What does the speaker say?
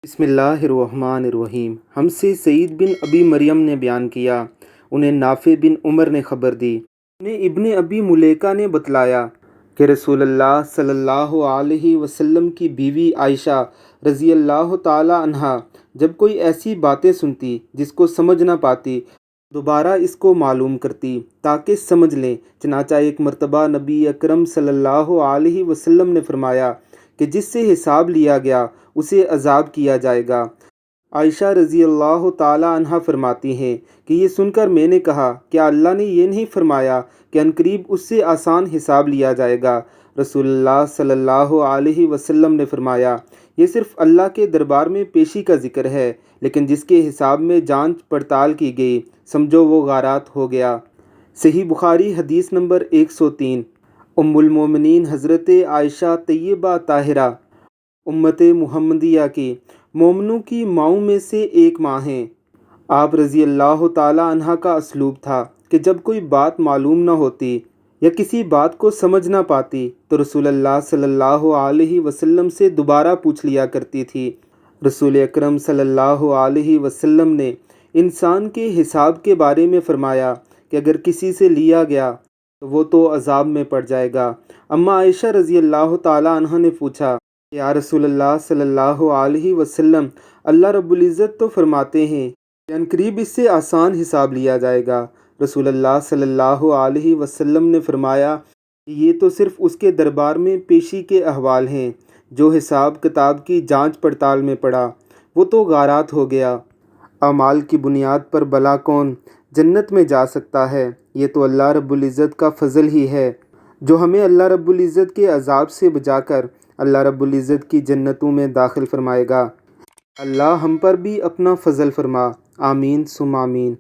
بسم اللہ الرحمن الرحیم۔ ہم سے سعید بن ابی مریم نے بیان کیا، انہیں نافع بن عمر نے خبر دی، انہیں ابن ابی ملیکہ نے بتلایا کہ رسول اللہ صلی اللہ علیہ وسلم کی بیوی عائشہ رضی اللہ تعالی عنہا جب کوئی ایسی باتیں سنتی جس کو سمجھ نہ پاتی دوبارہ اس کو معلوم کرتی تاکہ سمجھ لیں۔ چنانچہ ایک مرتبہ نبی اکرم صلی اللہ علیہ وسلم نے فرمایا کہ جس سے حساب لیا گیا اسے عذاب کیا جائے گا۔ عائشہ رضی اللہ تعالی عنہا فرماتی ہیں کہ یہ سن کر میں نے کہا، کیا اللہ نے یہ نہیں فرمایا کہ عنقریب اس سے آسان حساب لیا جائے گا؟ رسول اللہ صلی اللہ علیہ وسلم نے فرمایا، یہ صرف اللہ کے دربار میں پیشی کا ذکر ہے، لیکن جس کے حساب میں جانچ پڑتال کی گئی سمجھو وہ غارات ہو گیا۔ صحیح بخاری حدیث نمبر 103۔ ام المومنین حضرت عائشہ طیبہ طاہرہ امت محمدیہ کی مومنوں کی ماؤں میں سے ایک ماں ہیں۔ آپ رضی اللہ تعالی عنہ کا اسلوب تھا کہ جب کوئی بات معلوم نہ ہوتی یا کسی بات کو سمجھ نہ پاتی تو رسول اللہ صلی اللہ علیہ وسلم سے دوبارہ پوچھ لیا کرتی تھی۔ رسول اکرم صلی اللہ علیہ وسلم نے انسان کے حساب کے بارے میں فرمایا کہ اگر کسی سے لیا گیا تو وہ تو عذاب میں پڑ جائے گا۔ اما عائشہ رضی اللہ تعالی عنہ نے پوچھا، یا رسول اللہ صلی اللہ علیہ وسلم، اللہ رب العزت تو فرماتے ہیں کہ عنقریب اس سے آسان حساب لیا جائے گا۔ رسول اللہ صلی اللہ علیہ وسلم نے فرمایا کہ یہ تو صرف اس کے دربار میں پیشی کے احوال ہیں، جو حساب کتاب کی جانچ پڑتال میں پڑا وہ تو غارات ہو گیا۔ اعمال کی بنیاد پر بھلا کون جنت میں جا سکتا ہے؟ یہ تو اللہ رب العزت کا فضل ہی ہے جو ہمیں اللہ رب العزت کے عذاب سے بچا کر اللہ رب العزت کی جنتوں میں داخل فرمائے گا۔ اللہ ہم پر بھی اپنا فضل فرما، آمین ثم آمین۔